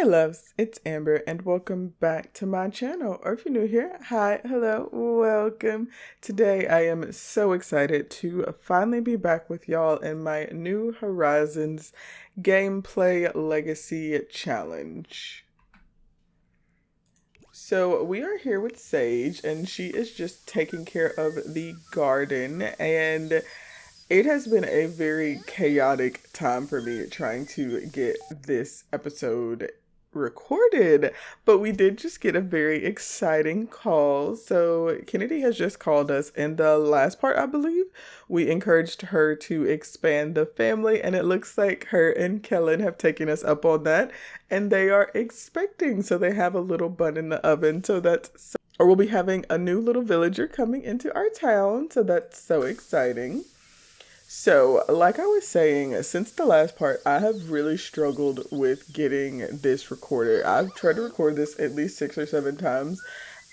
Hey loves, it's Amber and welcome back to my channel. Or if you're new here, hi, hello, welcome. Today I am so excited to finally be back with y'all in my New Horizons gameplay legacy challenge. So we are here with Sage and she is just taking care of the garden, and it has been a very chaotic time for me trying to get this episode recorded, but we did just get a very exciting call. So Kennedy has just called us in the last part, I believe. We encouraged her to expand the family, and it looks like her and Kellen have taken us up on that, and they are expecting. So they have a little bun in the oven. So or we'll be having a new little villager coming into our town. So that's so exciting. So, like I was saying, since the last part, I have really struggled with getting this recorded. I've tried to record this at least 6 or 7 times.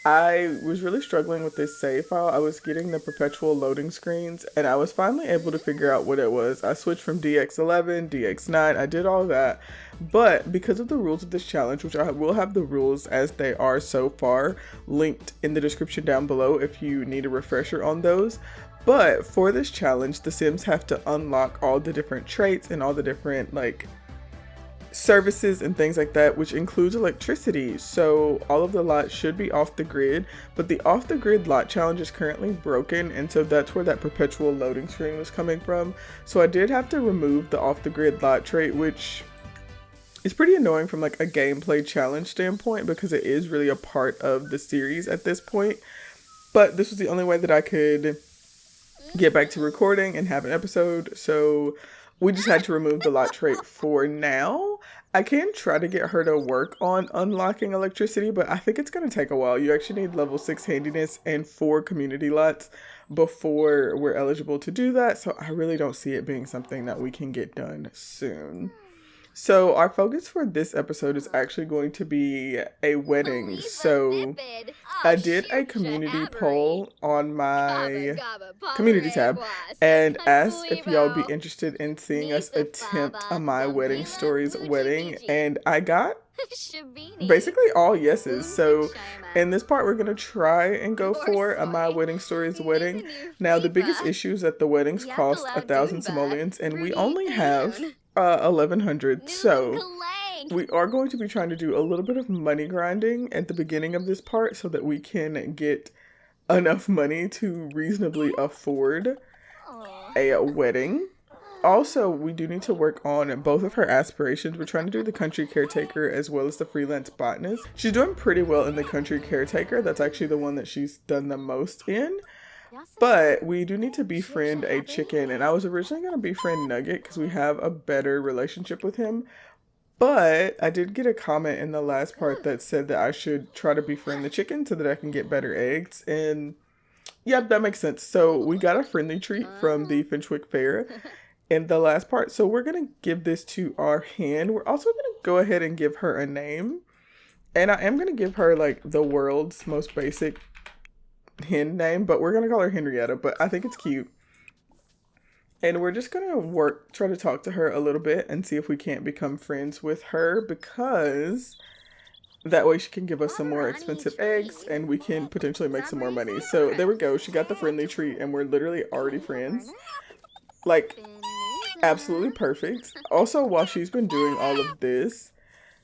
I was really struggling with this save file. I was getting the perpetual loading screens, and I was finally able to figure out what it was. I switched from DX11, DX9, I did all that. But because of the rules of this challenge, which I will have the rules as they are so far linked in the description down below if you need a refresher on those. But for this challenge, the Sims have to unlock all the different traits and all the different services and things like that, which includes electricity. So all of the lots should be off the grid, but the off the grid lot challenge is currently broken, and so that's where that perpetual loading screen was coming from. So I did have to remove the off the grid lot trait, which is pretty annoying from a gameplay challenge standpoint because it is really a part of the series at this point. But this was the only way that I could get back to recording and have an episode, so we just had to remove the lot trait for now. I can try to get her to work on unlocking electricity, but I think it's going to take a while. You actually need level 6 handiness and 4 community lots before we're eligible to do that, so I really don't see it being something that we can get done soon. So our focus for this episode is actually going to be a wedding. So I did a community poll on my community tab and asked if y'all would be interested in seeing us attempt a My Wedding Stories wedding, and I got basically all yeses. So in this part we're going to try and go for a My Wedding Stories wedding. Now the biggest issue is that the weddings cost 1,000 simoleons and we only have 1,100, so we are going to be trying to do a little bit of money grinding at the beginning of this part so that we can get enough money to reasonably afford a wedding. Also, we do need to work on both of her aspirations. We're trying to do the country caretaker as well as the freelance botanist. She's doing pretty well in the country caretaker. That's actually the one that she's done the most in. But we do need to befriend a chicken, and I was originally going to befriend Nugget because we have a better relationship with him. But I did get a comment in the last part that said that I should try to befriend the chicken so that I can get better eggs. And yeah, that makes sense. So we got a friendly treat from the Finchwick Fair in the last part. So we're going to give this to our hen. We're also going to go ahead and give her a name. And I am going to give her the world's most basic hen name, but we're gonna call her Henrietta, but I think it's cute. And we're just gonna try to talk to her a little bit and see if we can't become friends with her, because that way she can give us some more expensive eggs and we can potentially make some more money. So there we go, she got the friendly treat and we're literally already friends. Absolutely perfect. Also, while she's been doing all of this,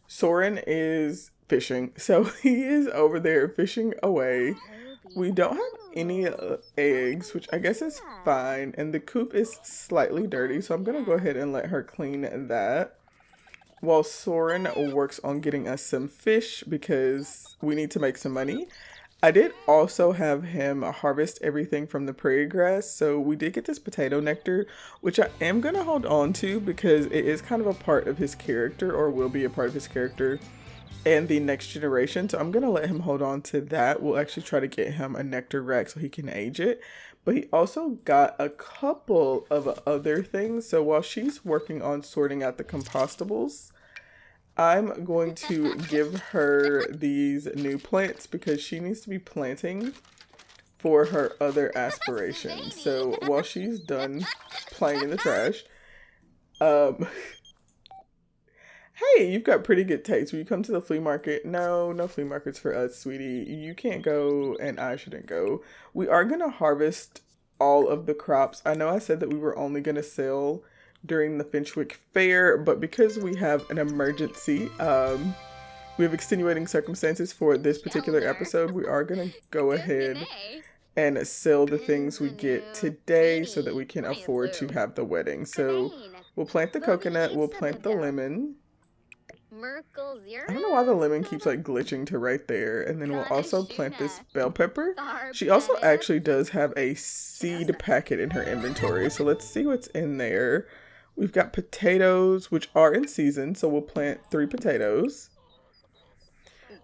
Sorren is fishing, so he is over there fishing away. We don't have any eggs, which I guess is fine, and the coop is slightly dirty, so I'm going to go ahead and let her clean that while Sorren works on getting us some fish because we need to make some money. I did also have him harvest everything from the prairie grass, so we did get this potato nectar, which I am going to hold on to because it is kind of a part of his character, or will be a part of his character and the next generation, so I'm gonna let him hold on to that. We'll actually try to get him a nectar rack so he can age it, but he also got a couple of other things. So while she's working on sorting out the compostables, I'm going to give her these new plants because she needs to be planting for her other aspirations. So while she's done playing in the trash, Hey, you've got pretty good taste. Will you come to the flea market? No, no flea markets for us, sweetie. You can't go and I shouldn't go. We are going to harvest all of the crops. I know I said that we were only going to sell during the Finchwick Fair, but because we have an emergency, we have extenuating circumstances for this particular episode, we are going to go ahead and sell the things we get today so that we can afford to have the wedding. So we'll plant the coconut, we'll plant the lemon. I don't know why the lemon keeps like glitching to right there. And then we'll also plant this bell pepper. She also actually does have a seed packet in her inventory. So let's see what's in there. We've got potatoes, which are in season. So we'll plant 3 potatoes.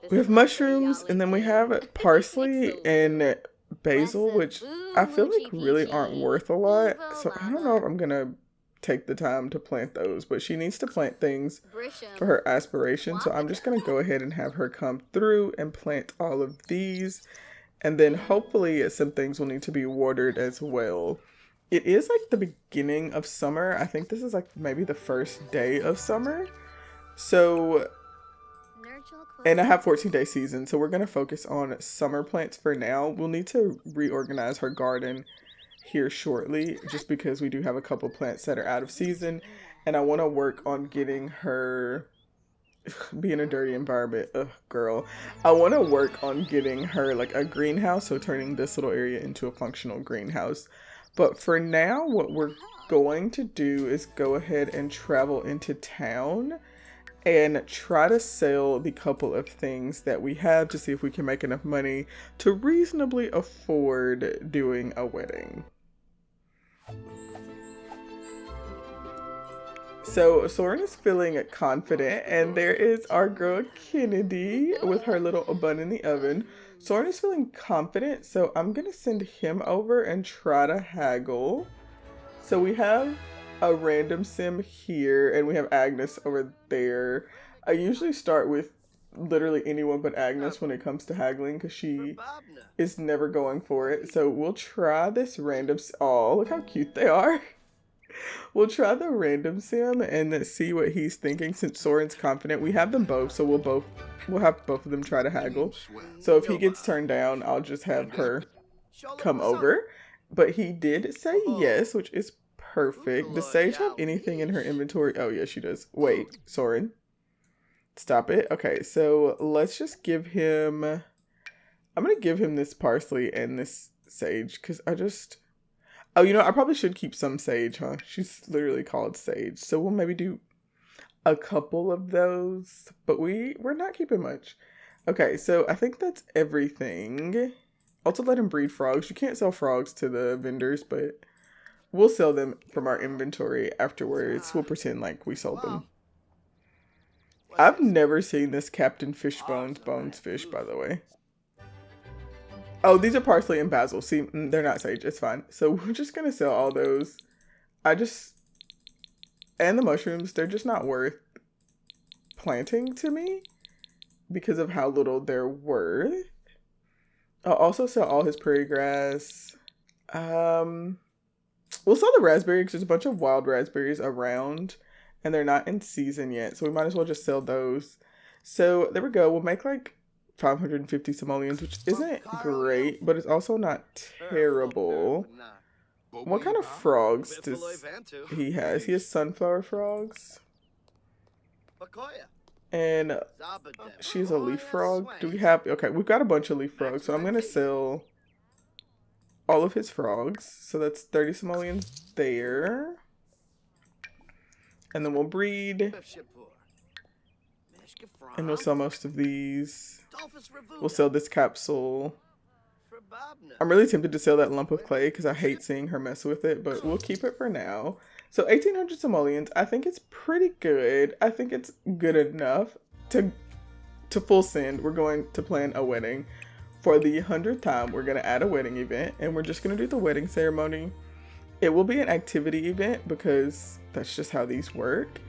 We have mushrooms, and then we have parsley and basil, which I feel like really aren't worth a lot. So I don't know if I'm going to take the time to plant those, but she needs to plant things for her aspiration. So I'm just going to go ahead and have her come through and plant all of these. And then hopefully some things will need to be watered as well. It is like the beginning of summer. I think this is like maybe the first day of summer. So, and I have 14-day season. So we're going to focus on summer plants for now. We'll need to reorganize her garden here shortly, just because we do have a couple plants that are out of season, and I want to work on getting her be in a dirty environment. Ugh, girl. I want to work on getting her like a greenhouse, so turning this little area into a functional greenhouse. But for now, what we're going to do is go ahead and travel into town and try to sell the couple of things that we have to see if we can make enough money to reasonably afford doing a wedding. So Sorren is feeling confident, and there is our girl Kennedy with her little bun in the oven. Sorren is feeling confident, so I'm gonna send him over and try to haggle. So we have a random sim here, and we have Agnes over there. I usually start with literally anyone but Agnes when it comes to haggling, because she is never going for it. So we'll try this random, oh, look how cute they are. We'll try the random sim and see what he's thinking. Since Sorren's confident, we have them both, so we'll have both of them try to haggle. So if he gets turned down, I'll just have her come over. But he did say yes, which is perfect. Does Sage have anything in her inventory? Oh yeah, she does. Wait, Sorren. Stop it. Okay, so let's just give him, I'm gonna give him this parsley and this sage, because oh, you know, I probably should keep some sage, huh? She's literally called sage. So we'll maybe do a couple of those, but we're not keeping much. Okay, so I think that's everything. Also let him breed frogs. You can't sell frogs to the vendors, but we'll sell them from our inventory afterwards. We'll pretend like we sold them. I've never seen this Captain Fishbones fish, by the way. Oh, these are parsley and basil. See, they're not sage. It's fine. So we're just going to sell all those. And the mushrooms, they're just not worth planting to me because of how little they're worth. I'll also sell all his prairie grass. We'll sell the raspberry because there's a bunch of wild raspberries around and they're not in season yet. So we might as well just sell those. So there we go. We'll make like 550 simoleons, which isn't great, but it's also not terrible. What kind of frogs does he has? He has sunflower frogs. And she's a leaf frog. Do we have... Okay, we've got a bunch of leaf frogs, so I'm going to sell all of his frogs. So that's 30 simoleons there. And then we'll breed. And we'll sell most of these. We'll sell this capsule. I'm really tempted to sell that lump of clay because I hate seeing her mess with it, but we'll keep it for now. So 1,800 simoleons. I think it's pretty good. I think it's good enough to full send. We're going to plan a wedding. For the 100th time, we're going to add a wedding event, and we're just going to do the wedding ceremony. It will be an activity event because that's just how these work.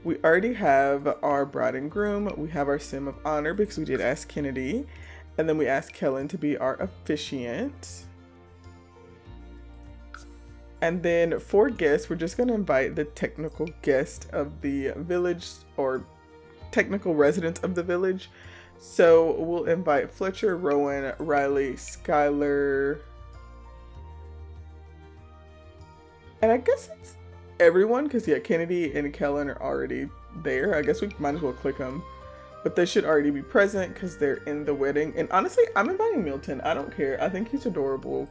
We already have our bride and groom. We have our sim of honor because we did ask Kennedy. And then we asked Kellen to be our officiant. And then for guests, we're just going to invite the technical guest of the village or technical residents of the village. So we'll invite Fletcher, Rowan, Riley, Skylar, and I guess it's everyone, because yeah, Kennedy and Kellen are already there. I guess we might as well click them, but they should already be present because they're in the wedding. And honestly, I'm inviting Milton. I don't care. I think he's adorable.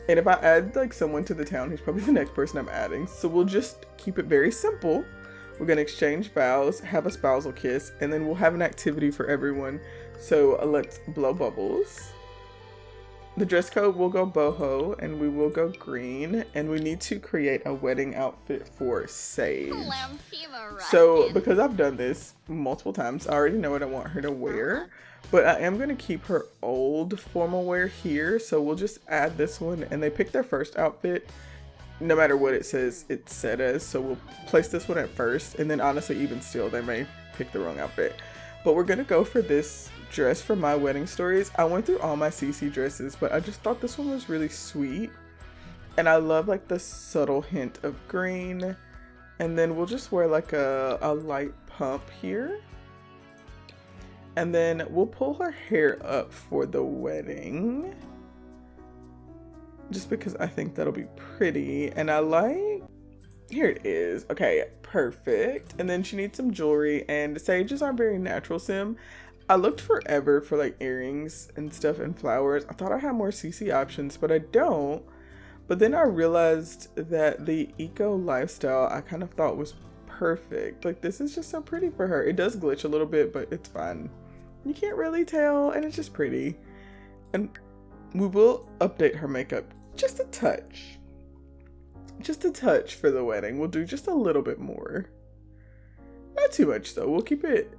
And if I add like someone to the town, he's probably the next person I'm adding. So we'll just keep it very simple. We're gonna exchange vows, have a spousal kiss, and then we'll have an activity for everyone. So let's blow bubbles. The dress code will go boho, and we will go green, and we need to create a wedding outfit for Sage. So because I've done this multiple times, I already know what I want her to wear, but I am going to keep her old formal wear here. So we'll just add this one, and they pick their first outfit no matter what it says it's set as. So we'll place this one at first, and then honestly, even still, they may pick the wrong outfit. But we're going to go for this dress from My Wedding Stories. I went through all my CC dresses, but I just thought this one was really sweet. And I love like the subtle hint of green. And then we'll just wear like a light pump here. And then we'll pull her hair up for the wedding, just because I think that'll be pretty. And I like, here it is. Okay, perfect. And then she needs some jewelry, and Sage is our very natural sim. I looked forever for like earrings and stuff and flowers. I thought I had more CC options, but I don't. But then I realized that the eco lifestyle I kind of thought was perfect. Like, this is just so pretty for her. It does glitch a little bit, but it's fine. You can't really tell, and it's just pretty. And we will update her makeup just a touch. Just a touch for the wedding. We'll do just a little bit more. Not too much though. We'll keep it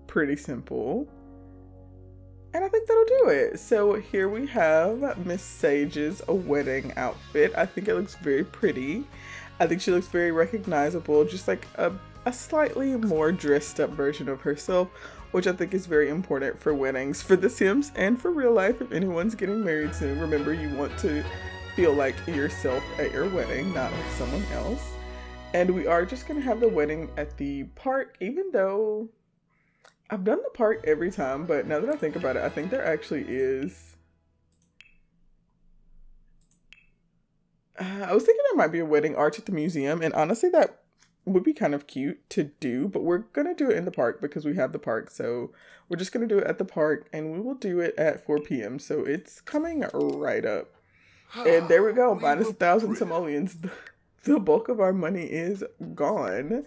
pretty simple. And I think that'll do it. So here we have Miss Sage's wedding outfit. I think it looks very pretty. I think she looks very recognizable, just like a slightly more dressed up version of herself, which I think is very important for weddings, for the Sims and for real life. If anyone's getting married soon, remember you want to feel like yourself at your wedding, not like someone else. And we are just gonna have the wedding at the park, even though I've done the park every time, but now that I think about it, I think there actually is. I was thinking there might be a wedding arch at the museum, and honestly that would be kind of cute to do, but we're gonna do it in the park because we have the park. So we're just gonna do it at the park, and we will do it at 4 p.m. So it's coming right up. And there we go, minus 1,000 simoleons. The bulk of our money is gone.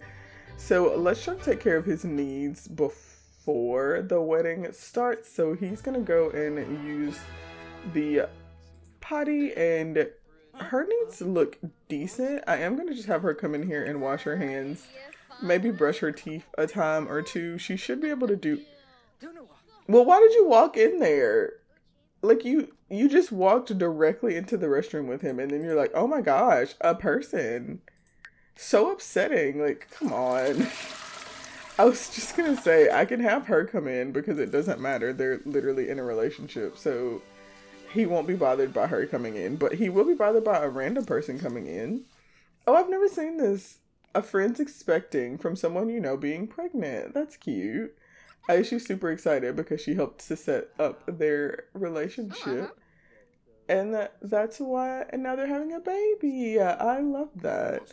So let's try to take care of his needs before the wedding starts. So he's gonna go and use the potty, and her needs look decent. I am gonna just have her come in here and wash her hands, maybe brush her teeth a time or two. She should be able to do. Well, why did you walk in there? Like, you just walked directly into the restroom with him, and then you're like, oh my gosh, a person. So upsetting. Like, come on. I was just gonna say, I can have her come in because it doesn't matter. They're literally in a relationship, so he won't be bothered by her coming in, but he will be bothered by a random person coming in. Oh, I've never seen this. A friend's expecting from someone you know being pregnant. That's cute. She's super excited because she helped to set up their relationship. And that's why, and now they're having a baby. I love that.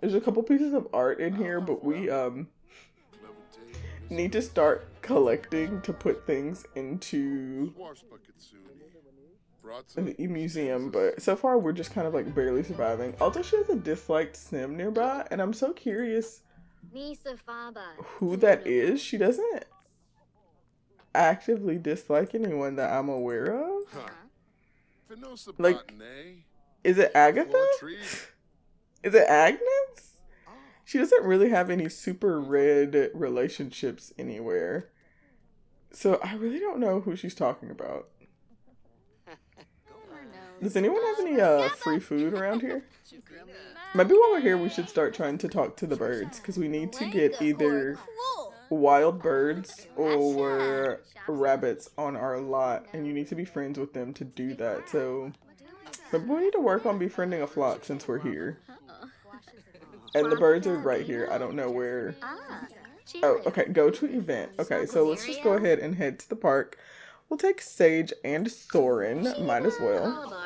There's a couple pieces of art in here, but we need to start collecting to put things into the museum. But so far we're just kind of like barely surviving. Also, she has a disliked sim nearby, and I'm so curious who that is. She doesn't actively dislike anyone that I'm aware of. Like, is it Agatha? Is it Agnes? She doesn't really have any super red relationships anywhere. So I really don't know who she's talking about. Does anyone have any free food around here? Maybe while we're here we should start trying to talk to the birds, because we need to get either wild birds or rabbits on our lot, and you need to be friends with them to do that. So maybe we need to work on befriending a flock since we're here. And the birds are right here. I don't know where Oh, okay, go to event. Okay, so let's just go ahead and head to the park. We'll take Sage and Sorren, might as well.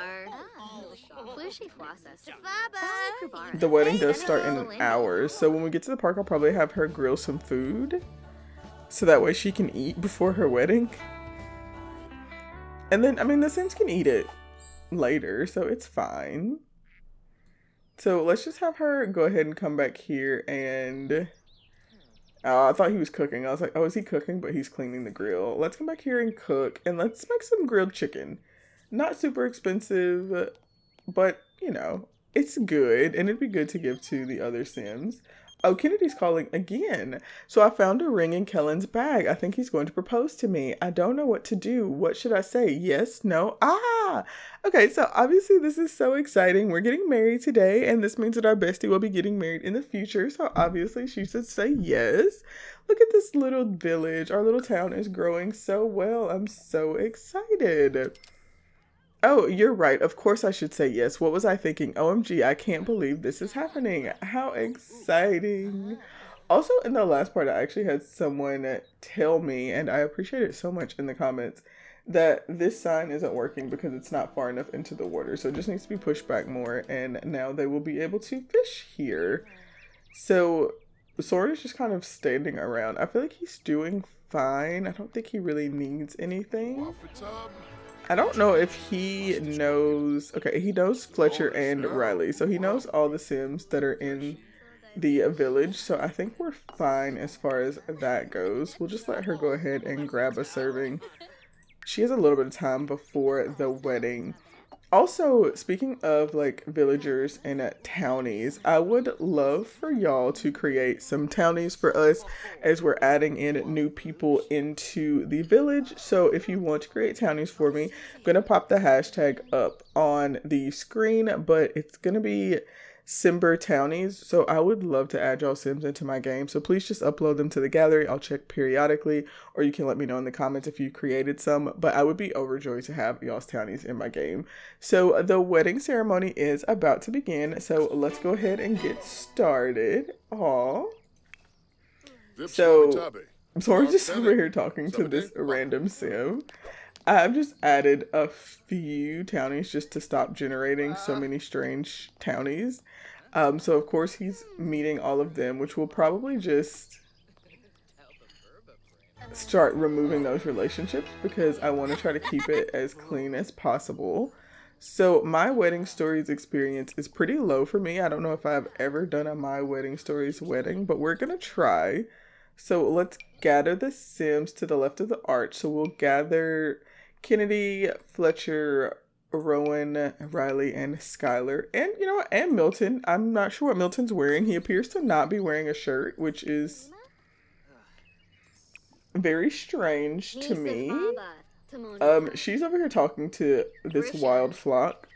The wedding does start in an hour, so when we get to the park, I'll probably have her grill some food, so that way she can eat before her wedding. And then, I mean, the Sims can eat it later, so it's fine. So let's just have her go ahead and come back here and... I thought he was cooking. I was like, oh, is he cooking? But he's cleaning the grill. Let's come back here and cook, and let's make some grilled chicken. Not super expensive, but, you know, it's good, and it'd be good to give to the other Sims. Oh, Kennedy's calling again. So I found a ring in Kellen's bag. I think he's going to propose to me. I don't know what to do. What should I say? Yes? No? Ah! Okay, so obviously this is so exciting. We're getting married today, and this means that our bestie will be getting married in the future. So obviously she should say yes. Look at this little village. Our little town is growing so well. I'm so excited. Oh, you're right. Of course I should say yes. What was I thinking? OMG, I can't believe this is happening. How exciting. Also, in the last part, I actually had someone tell me, and I appreciate it so much in the comments, that this sign isn't working because it's not far enough into the water. So it just needs to be pushed back more, and now they will be able to fish here. So Sorren is just kind of standing around. I feel like he's doing fine. I don't think he really needs anything. I don't know if he knows... Okay, he knows Fletcher and Riley. So he knows all the Sims that are in the village. So I think we're fine as far as that goes. We'll just let her go ahead and grab a serving. She has a little bit of time before the wedding. Also, speaking of like villagers and townies, I would love for y'all to create some townies for us as we're adding in new people into the village. So if you want to create townies for me, I'm going to pop the hashtag up on the screen, but it's going to be Simber townies. So I would love to add y'all Sims into my game. So please just upload them to the gallery. I'll check periodically, or you can let me know in the comments if you created some, but I would be overjoyed to have y'all's townies in my game. So the wedding ceremony is about to begin. So let's go ahead and get started. Aw. So Sorren's just over here talking to this random Sim. I've just added a few townies just to stop generating so many strange townies. So of course he's meeting all of them, which will probably just start removing those relationships because I want to try to keep it as clean as possible. So my wedding stories experience is pretty low for me. I don't know if I've ever done a my wedding stories wedding, but we're gonna try. So let's gather the Sims to the left of the arch. So we'll gather Kennedy, Fletcher, Rowan, Riley, and Skylar. And, you know, and Milton. I'm not sure what Milton's wearing. He appears to not be wearing a shirt, which is very strange to me. She's over here talking to this wild flock,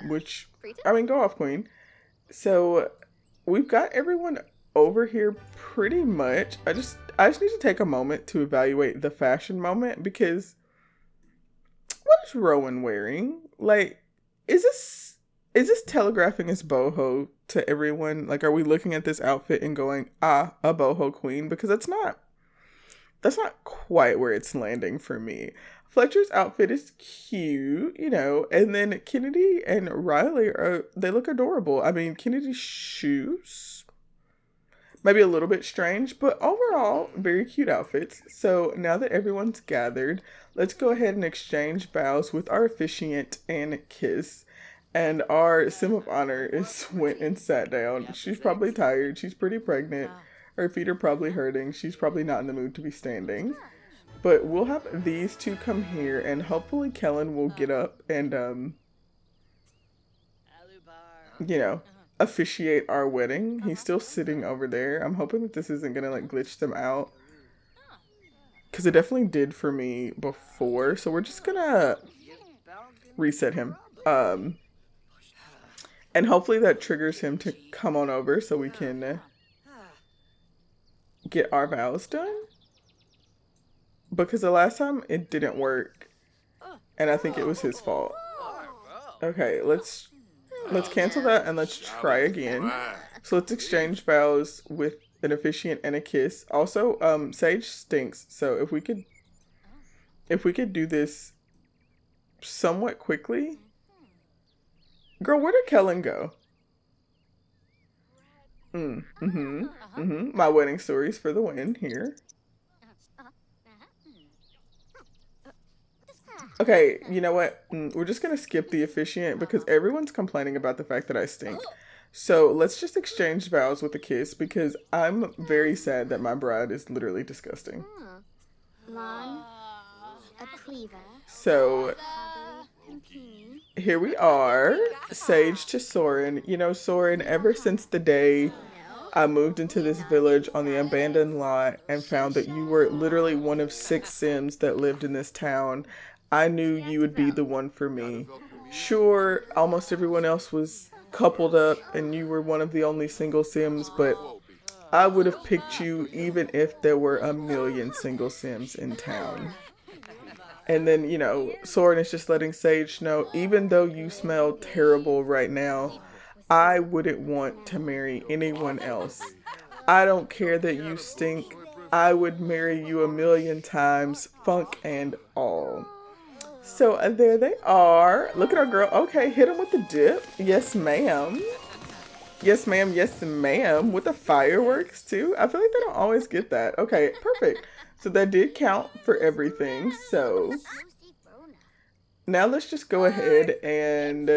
which, I mean, go off, queen. So we've got everyone over here pretty much. I just need to take a moment to evaluate the fashion moment because what is Rowan wearing? Like, is this telegraphing as boho to everyone? Like, are we looking at this outfit and going, ah, a boho queen? Because that's not quite where it's landing for me. Fletcher's outfit is cute, you know, and then Kennedy and Riley they look adorable. I mean, Kennedy's shoes, maybe a little bit strange, but overall, very cute outfits. So now that everyone's gathered, let's go ahead and exchange vows with our officiant and kiss. And our Sim of Honor went and sat down. She's probably tired. She's pretty pregnant. Her feet are probably hurting. She's probably not in the mood to be standing. But we'll have these two come here, and hopefully Kellen will get up and, you know, officiate our wedding. He's still sitting over there. I'm hoping that this isn't gonna like glitch them out, because it definitely did for me before. So we're just gonna reset him, and hopefully that triggers him to come on over so we can get our vows done, because the last time it didn't work and I think it was his fault. Okay, let's cancel that and let's try again. So let's exchange vows with an officiant and a kiss. Also, Sage stinks. So if we could do this somewhat quickly. Girl, where did Kellen go? My wedding stories for the win here. Okay, you know what? We're just gonna skip the officiant because everyone's complaining about the fact that I stink. So let's just exchange vows with a kiss because I'm very sad that my bride is literally disgusting. So here we are, Sage to Sorren. You know, Sorren, ever since the day I moved into this village on the abandoned lot and found that you were literally one of 6 Sims that lived in this town, I knew you would be the one for me. Sure, almost everyone else was coupled up and you were one of the only single Sims, but I would have picked you even if there were a million single Sims in town. And then, you know, Sorren is just letting Sage know, even though you smell terrible right now, I wouldn't want to marry anyone else. I don't care that you stink. I would marry you 1,000,000 times, funk and all. So there they are. Look at our girl. Okay, hit him with the dip. Yes, ma'am. Yes, ma'am. Yes, ma'am. With the fireworks, too. I feel like they don't always get that. Okay, perfect. So that did count for everything. So now let's just go ahead and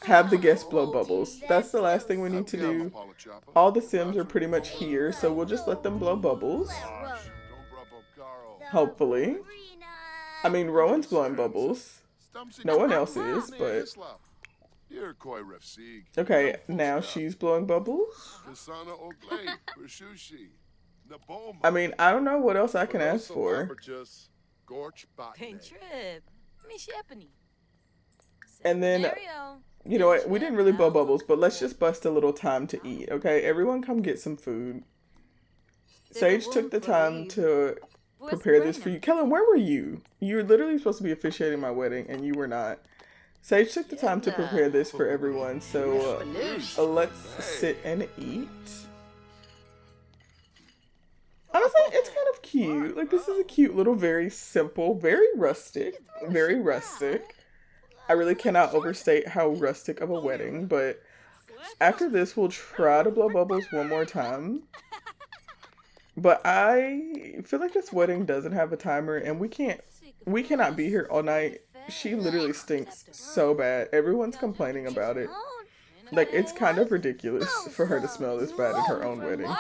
have the guests blow bubbles. That's the last thing we need to do. All the Sims are pretty much here, so we'll just let them blow bubbles. Hopefully. I mean, Rowan's blowing bubbles. No one else is, but... Okay, now she's blowing bubbles. I mean, I don't know what else I can ask for. And then, you know what, we didn't really blow bubbles, but let's just bust a little time to eat, okay? Everyone come get some food. Sage took the time to prepare this for you. Kellen, where were you? You were literally supposed to be officiating my wedding, and you were not. Sage took the time to prepare this for everyone, so let's sit and eat. Honestly, it's kind of cute. Like, this is a cute little, very simple, very rustic. Very rustic. I really cannot overstate how rustic of a wedding, but after this, we'll try to blow bubbles one more time. But I feel like this wedding doesn't have a timer, and we cannot be here all night. She literally stinks so bad. Everyone's complaining about it. Like, it's kind of ridiculous for her to smell this bad in her own wedding.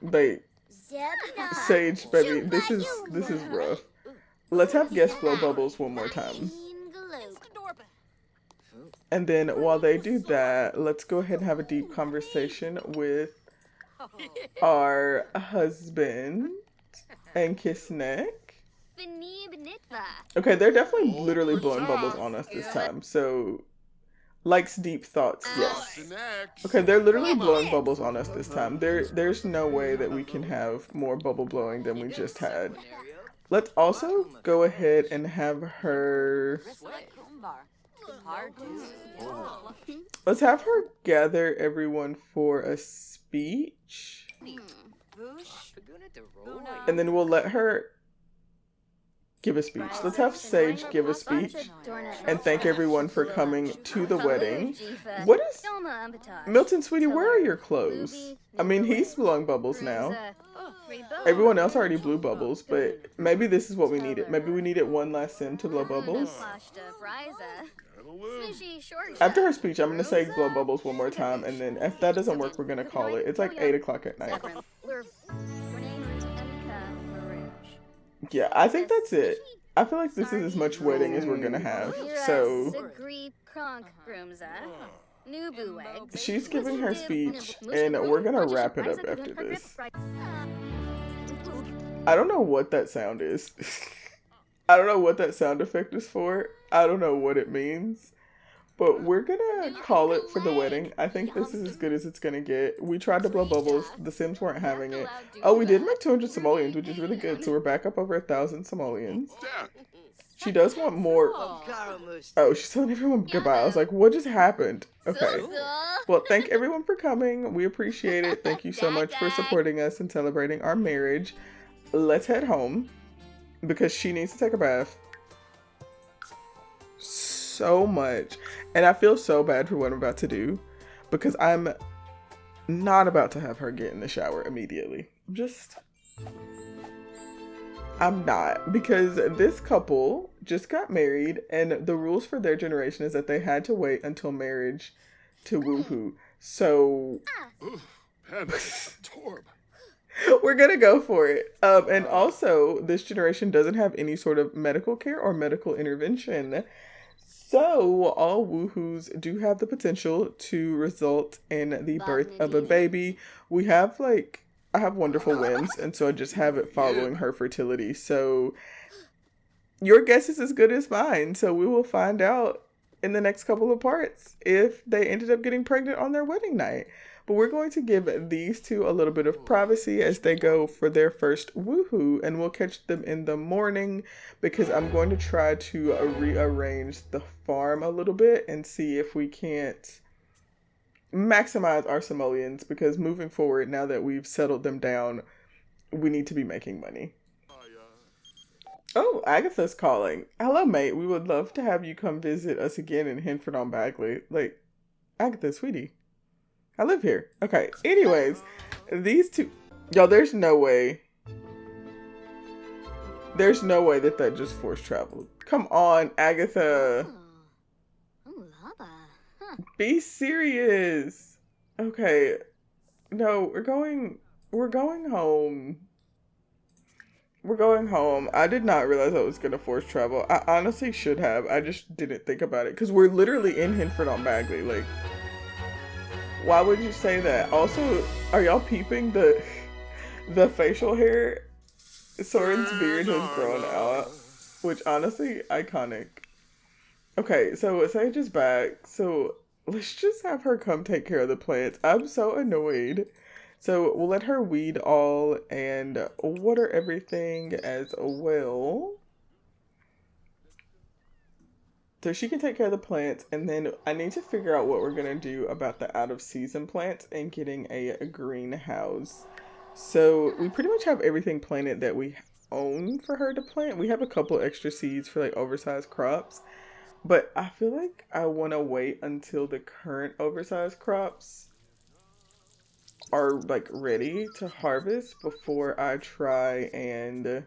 But Sage, baby, this is rough. Let's have guests blow bubbles one more time. And then while they do that, let's go ahead and have a deep conversation with our husband and kiss neck. Okay, they're definitely literally blowing bubbles on us this time. So, likes deep thoughts, yes. Okay, they're literally blowing bubbles on us this time. There's no way that we can have more bubble blowing than we just had. Let's also go ahead and have her... Let's have her gather everyone for a speech. And then we'll let her give a speech. Let's have Sage give a speech and thank everyone for coming to the wedding. What is... Milton, sweetie, where are your clothes? I mean, he's blowing bubbles now. Everyone else already blew bubbles, but maybe this is what we needed. Maybe we needed one last sim to blow bubbles. After her speech, I'm going to say blow bubbles one more time, and then if that doesn't work, we're going to call it. It's like 8 o'clock at night. Yeah, I think that's it. I feel like this is as much wedding as we're going to have. So, she's giving her speech, and we're going to wrap it up after this. I don't know what that sound is. I don't know what that sound effect is for. I don't know what it means. But we're gonna call it for the wedding. I think this is as good as it's gonna get. We tried to blow bubbles. The Sims weren't having it. Oh, we did make 200 simoleons, which is really good. So we're back up over 1,000 simoleons. She does want more. Oh, she's telling everyone goodbye. I was like, what just happened? Okay. Well, thank everyone for coming. We appreciate it. Thank you so much for supporting us and celebrating our marriage. Let's head home because she needs to take a bath. So much. And I feel so bad for what I'm about to do because I'm not about to have her get in the shower immediately. I'm not, because this couple just got married and the rules for their generation is that they had to wait until marriage to woohoo. So we're gonna go for it. And also this generation doesn't have any sort of medical care or medical intervention. So all woohoos do have the potential to result in the birth of a baby. I have wonderful winds, and so I just have it following her fertility. So your guess is as good as mine. So we will find out in the next couple of parts if they ended up getting pregnant on their wedding night. But we're going to give these two a little bit of privacy as they go for their first woohoo, and we'll catch them in the morning because I'm going to try to rearrange the farm a little bit and see if we can't maximize our simoleons, because moving forward, now that we've settled them down, we need to be making money. Oh, Agatha's calling. Hello, mate. We would love to have you come visit us again in Hinford on Bagley. Like, Agatha, sweetie, I live here. Okay, anyways, these two... Y'all, there's no way that just force traveled. Come on, Agatha. Be serious. Okay. No, we're going home. We're going home. I did not realize I was going to force travel. I honestly should have. I just didn't think about it. Because we're literally in Hinford on Bagley. Like, why would you say that? Also, are y'all peeping the facial hair? Sorren's beard has grown out. Which, honestly, iconic. Okay, so Sage is back. So let's just have her come take care of the plants. I'm so annoyed. So we'll let her weed all and water everything as well. So she can take care of the plants, and then I need to figure out what we're going to do about the out-of-season plants and getting a greenhouse. So we pretty much have everything planted that we own for her to plant. We have a couple extra seeds for like oversized crops, but I feel like I want to wait until the current oversized crops are like ready to harvest before I try and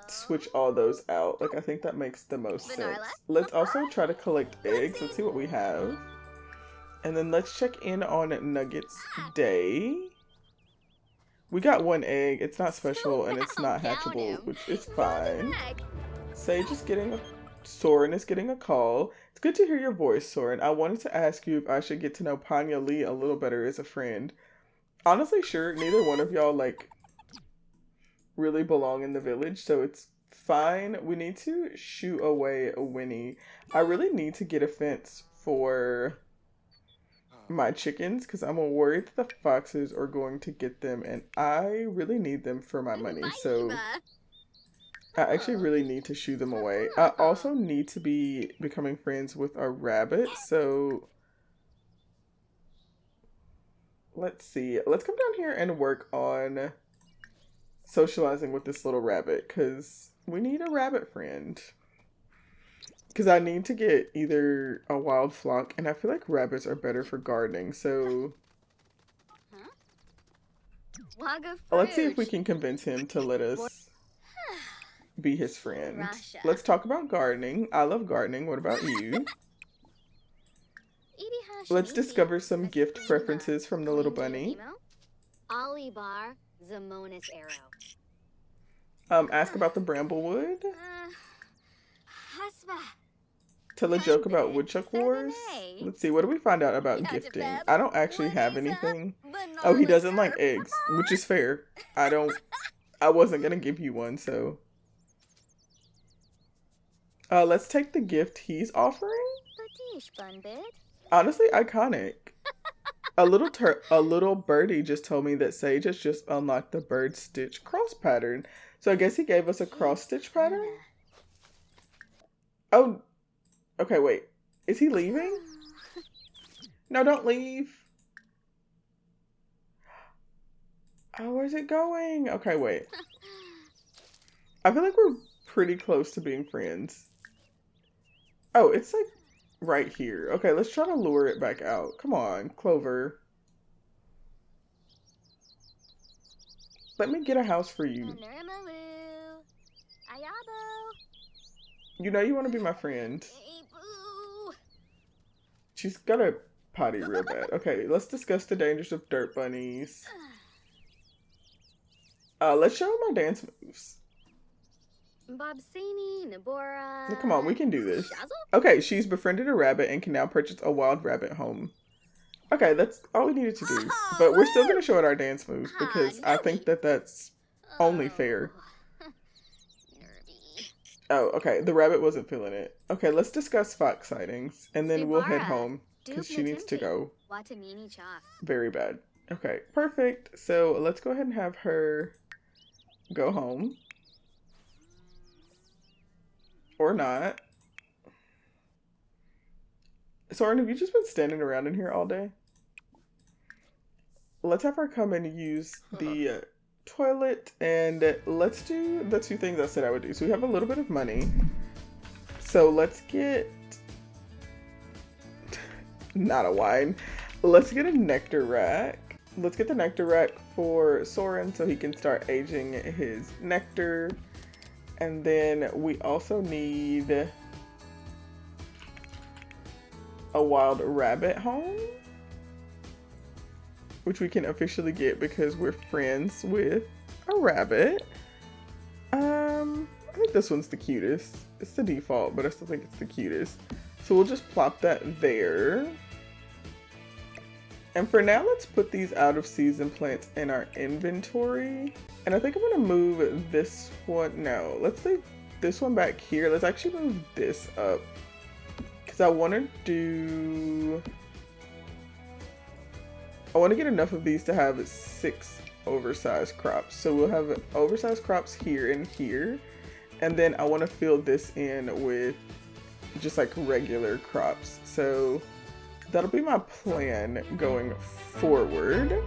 switch all those out. Like, I think that makes the most sense. Let's also try to collect eggs. Let's see what we have. And then let's check in on Nugget's day. We got one egg. It's not special and it's not hatchable, which is fine. Sage is getting Sorren is getting a call. It's good to hear your voice, Sorren. I wanted to ask you if I should get to know Panya Lee a little better as a friend. Honestly, sure. Neither one of y'all, like, really belong in the village, so it's fine. We need to shoo away Winnie. I really need to get a fence for my chickens because I'm worried that the foxes are going to get them, and I really need them for my money, so I actually really need to shoo them away. I also need to be becoming friends with a rabbit, so let's see. Let's come down here and work on socializing with this little rabbit, because we need a rabbit friend. Because I need to get either a wild flock, and I feel like rabbits are better for gardening, so let's see if we can convince him to let us be his friend. Let's talk about gardening. I love gardening. What about you? Let's discover some gift preferences from the little bunny. Ask about the bramblewood. Tell a joke about woodchuck wars. Let's see, what do we find out about gifting? I don't actually have anything. Oh, he doesn't like eggs, which is fair. I wasn't gonna give you one, so. Let's take the gift he's offering. Honestly, iconic. A little birdie just told me that Sage has just unlocked the bird stitch cross pattern. So I guess he gave us a cross stitch pattern. Oh, okay, wait. Is he leaving? No, don't leave. Oh, where's it going? Okay, wait. I feel like we're pretty close to being friends. Oh, it's like right here. Okay, let's try to lure it back out. Come on, Clover. Let me get a house for you. You know you want to be my friend. She's got a potty real bad. Okay, let's discuss the dangers of dirt bunnies. Let's show her my dance moves. Come on, we can do this. Okay, she's befriended a rabbit and can now purchase a wild rabbit home. Okay, that's all we needed to do. But we're still going to show it our dance moves because I think that that's only fair. Oh, okay. The rabbit wasn't feeling it. Okay, let's discuss fox sightings and then we'll head home because she needs to go very bad. Okay, perfect. So let's go ahead and have her go home. Or not. Sorren, have you just been standing around in here all day? Let's have her come and use the toilet, and let's do the two things I said I would do. So we have a little bit of money. So let's get... not a wine. Let's get a nectar rack. Let's get the nectar rack for Sorren so he can start aging his nectar. And then we also need a wild rabbit home, which we can officially get because we're friends with a rabbit. I think this one's the cutest. It's the default, but I still think it's the cutest. So we'll just plop that there. And for now, let's put these out of season plants in our inventory. And I think I'm gonna move this one. No, let's leave this one back here. Let's actually move this up because I want to get enough of these to have 6 oversized crops. So we'll have oversized crops here and here. And then I want to fill this in with just like regular crops. So that'll be my plan going forward.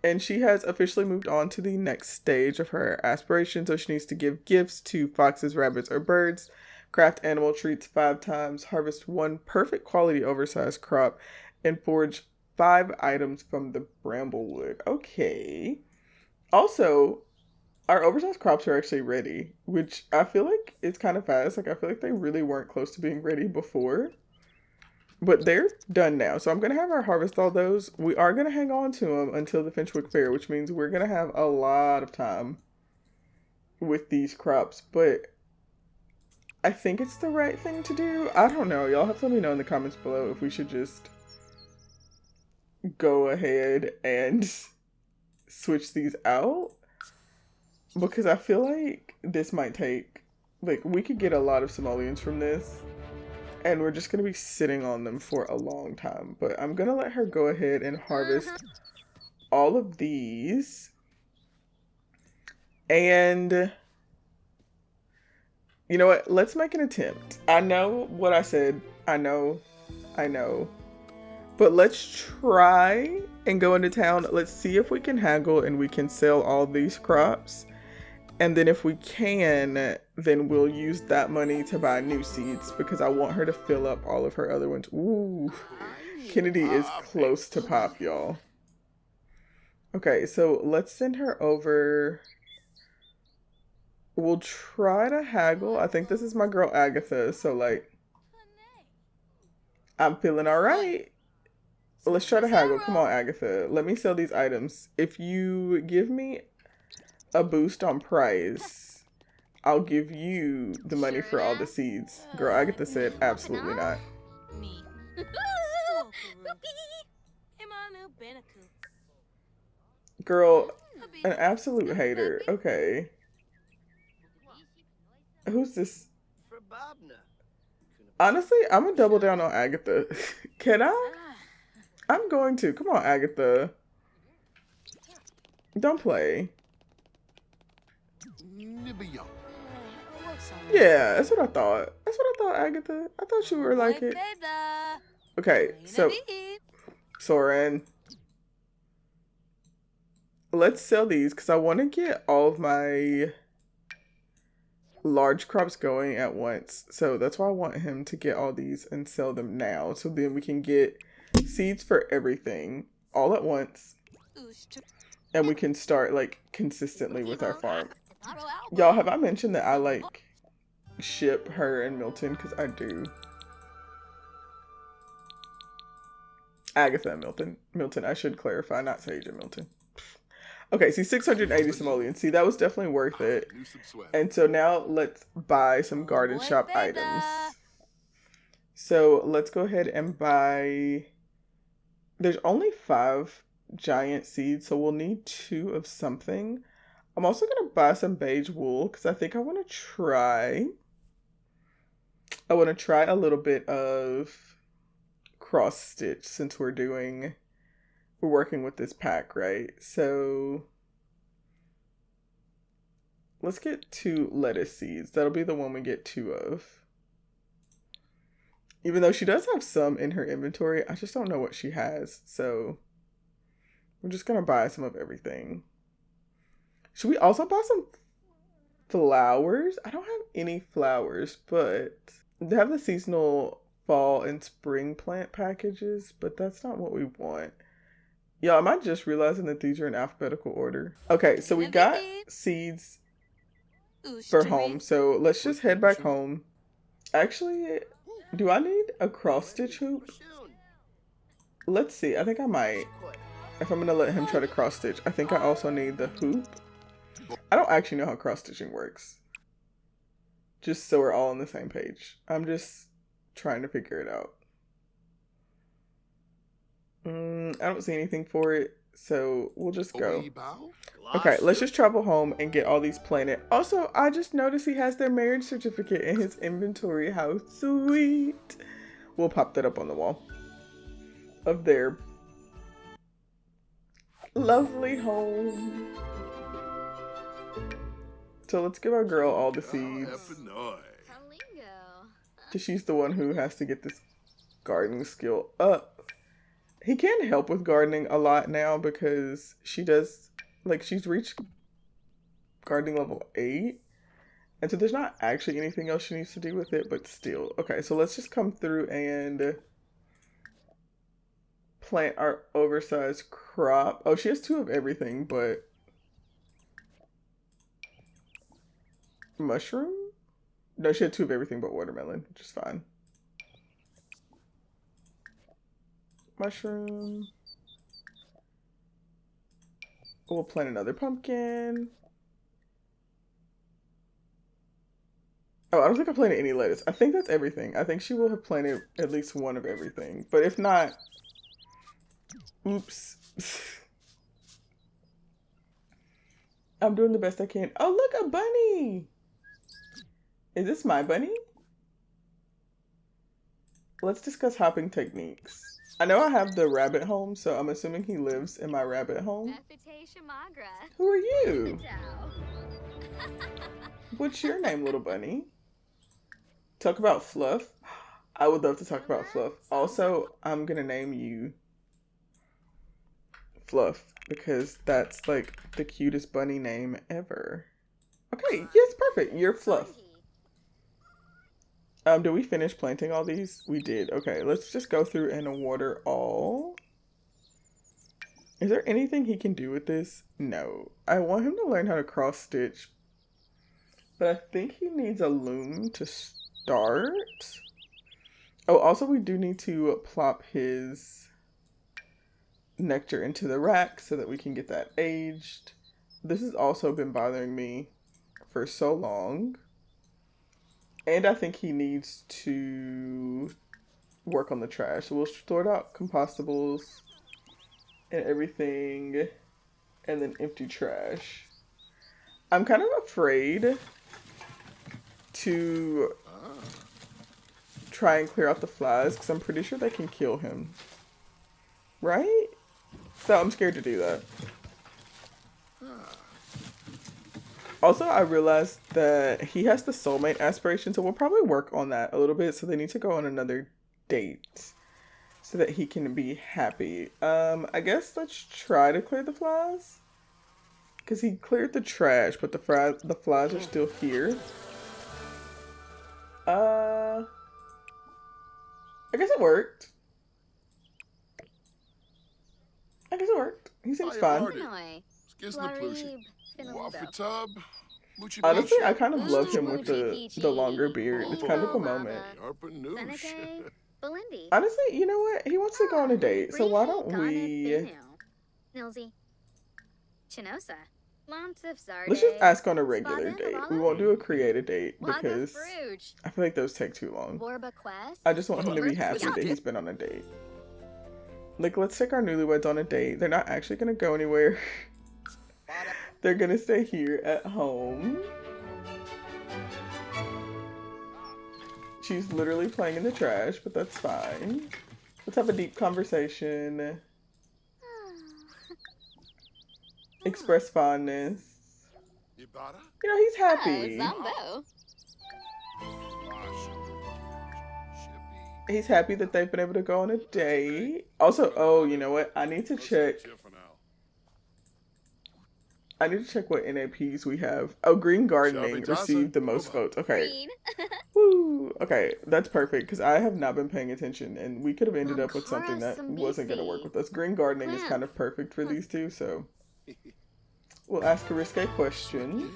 And she has officially moved on to the next stage of her aspiration. So she needs to give gifts to foxes, rabbits, or birds, craft animal treats 5 times, harvest 1 perfect quality oversized crop, and forage 5 items from the bramblewood. Okay. Also, our oversized crops are actually ready, which I feel like it's kind of fast. Like, I feel like they really weren't close to being ready before. But they're done now. So I'm going to have her harvest all those. We are going to hang on to them until the Finchwick Fair, which means we're going to have a lot of time with these crops. But I think it's the right thing to do. I don't know. Y'all have to let me know in the comments below if we should just go ahead and switch these out. Because I feel like this might take, like, we could get a lot of simoleons from this. And we're just going to be sitting on them for a long time. But I'm going to let her go ahead and harvest all of these. And you know what? Let's make an attempt. I know what I said. I know. But let's try and go into town. Let's see if we can haggle and we can sell all these crops. And then if we can, then we'll use that money to buy new seeds because I want her to fill up all of her other ones. Ooh, Kennedy is close to pop, y'all. Okay, so let's send her over. We'll try to haggle. I think this is my girl Agatha, so like, I'm feeling all right. Let's try to haggle. Come on, Agatha. Let me sell these items. If you give me a boost on price, I'll give you the money for all the seeds. Girl, Agatha said absolutely not. Girl, an absolute hater. Okay. Who's this? Honestly, I'm gonna double down on Agatha. Can I? I'm going to. Come on, Agatha. Don't play. Yeah, that's what I thought. That's what I thought, Agatha. I thought you were like it. Okay, so Sorren, let's sell these because I want to get all of my large crops going at once. So that's why I want him to get all these and sell them now. So then we can get seeds for everything all at once. And we can start like consistently with our farm. Y'all, have I mentioned that I like ship her and Milton? Because I do. Agatha and Milton. Milton, I should clarify, not Sage and Milton. Okay, see, 680 simoleons. See, that was definitely worth it. And so now let's buy some garden shop items. So let's go ahead and buy... There's only 5 giant seeds, so we'll need 2 of something. I'm also going to buy some beige wool because I think I want to try... I want to try a little bit of cross stitch since we're working with this pack, right? So let's get 2 lettuce seeds. That'll be the one we get 2 of. Even though she does have some in her inventory, I just don't know what she has. So we're just going to buy some of everything. Should we also buy some flowers? I don't have any flowers, but they have the seasonal fall and spring plant packages, but that's not what we want. Y'all, am I just realizing that these are in alphabetical order? Okay, so we got seeds for home, so let's just head back home. Actually, do I need a cross stitch hoop? Let's see, I think I might. If I'm gonna let him try to cross stitch, I think I also need the hoop. I don't actually know how cross stitching works. Just so we're all on the same page. I'm just trying to figure it out. I don't see anything for it, so we'll just go. Okay, let's just travel home and get all these planted. Also, I just noticed he has their marriage certificate in his inventory. How sweet. We'll pop that up on the wall of their lovely home. So let's give our girl all the seeds. Because she's the one who has to get this gardening skill up. He can help with gardening a lot now because she does, like, she's reached gardening level 8. And so there's not actually anything else she needs to do with it, but still. Okay, so let's just come through and plant our oversized crop. Oh, she has 2 of everything, but mushroom? No, she had 2 of everything but watermelon, which is fine. Mushroom. We'll plant another pumpkin. Oh, I don't think I planted any lettuce. I think that's everything. I think she will have planted at least 1 of everything. But if not, oops. I'm doing the best I can. Oh, look, a bunny. Is this my bunny? Let's discuss hopping techniques. I know I have the rabbit home, so I'm assuming he lives in my rabbit home. Who are you? What's your name, little bunny? Talk about Fluff. I would love to talk about Fluff. Also, I'm gonna name you Fluff because that's like the cutest bunny name ever. Okay, yes, perfect. You're Fluff. Did we finish planting all these? We did. Okay, let's just go through and water all. Is there anything he can do with this? No. I want him to learn how to cross stitch, but I think he needs a loom to start. Oh, also we do need to plop his nectar into the rack so that we can get that aged. This has also been bothering me for so long. And I think he needs to work on the trash. So we'll sort out compostables and everything and then empty trash. I'm kind of afraid to try and clear out the flies because I'm pretty sure they can kill him. Right? So I'm scared to do that. Also, I realized that he has the soulmate aspiration, so we'll probably work on that a little bit. So they need to go on another date so that he can be happy. I guess let's try to clear the flies. Because he cleared the trash, but the flies are still here. I guess it worked. He seems fine. Honestly, I kind of love him with the longer beard. It's kind of a moment. Honestly, you know what? He wants to go on a date, so why don't we... Let's just ask on a regular date. We won't do a creative date because I feel like those take too long. I just want him to be happy that he's been on a date. Like, let's take our newlyweds on a date. They're not actually going to go anywhere. They're going to stay here at home. She's literally playing in the trash, but that's fine. Let's have a deep conversation. Express fondness. You know, he's happy. He's happy that they've been able to go on a date. Also, oh, you know what? I need to check what NAPs we have. Oh, Green Gardening received the most votes. Okay. Woo. Okay, that's perfect because I have not been paying attention and we could have ended up with something that wasn't going to work with us. Green Gardening is kind of perfect for these two, so we'll ask a risque question.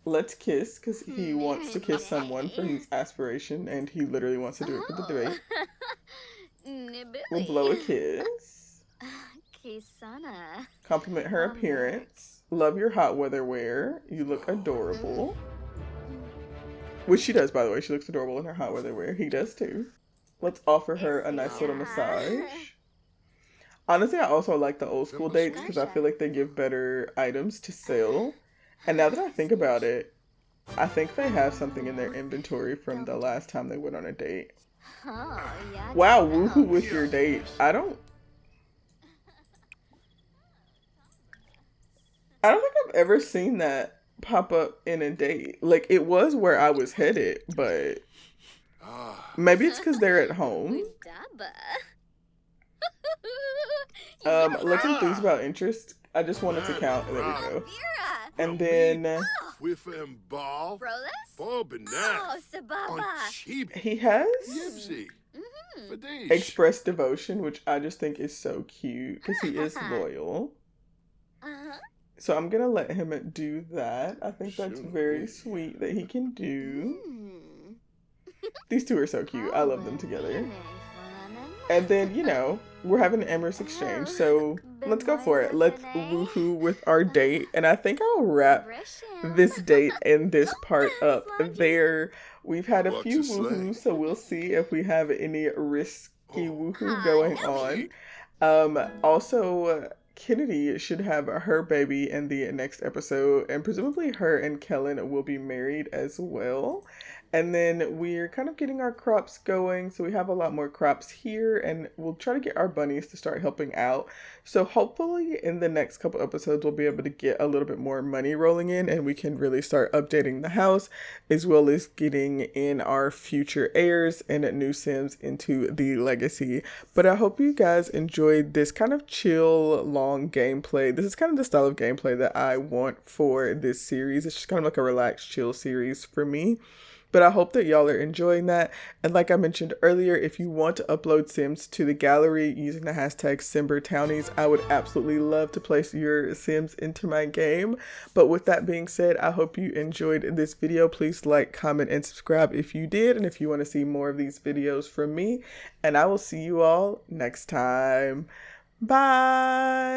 Let's kiss, because he wants to kiss someone for his aspiration, and he literally wants to do it for the debate. We'll blow a kiss. Compliment her appearance. Love your hot weather wear. You look adorable. Which she does, by the way. She looks adorable in her hot weather wear. He does, too. Let's offer her a nice little massage. Honestly, I also like the old school dates, because I feel like they give better items to sell. And now that I think about it, I think they have something in their inventory from the last time they went on a date. Wow, woohoo with your date. I don't think I've ever seen that pop up in a date. Like, it was where I was headed, but maybe it's because they're at home. Let's enthuse about interest. I just wanted to count. There we go. And then he has expressed devotion, which I just think is so cute because he is loyal. So I'm gonna let him do that. I think that's very sweet that he can do. These two are so cute. I love them together. And then, you know, we're having an amorous exchange, so let's go for it. Let's woohoo with our date. And I think I'll wrap this date and this part up there. We've had a few woohoos, so we'll see if we have any risky woohoo going on. Also, Kennedy should have her baby in the next episode, and presumably her and Kellen will be married as well. And then we're kind of getting our crops going. So we have a lot more crops here and we'll try to get our bunnies to start helping out. So hopefully in the next couple episodes, we'll be able to get a little bit more money rolling in and we can really start updating the house as well as getting in our future heirs and new Sims into the legacy. But I hope you guys enjoyed this kind of chill, long gameplay. This is kind of the style of gameplay that I want for this series. It's just kind of like a relaxed, chill series for me. But I hope that y'all are enjoying that. And like I mentioned earlier, if you want to upload Sims to the gallery using the hashtag SimberTownies, I would absolutely love to place your Sims into my game. But with that being said, I hope you enjoyed this video. Please like, comment, and subscribe if you did. And if you want to see more of these videos from me. And I will see you all next time. Bye!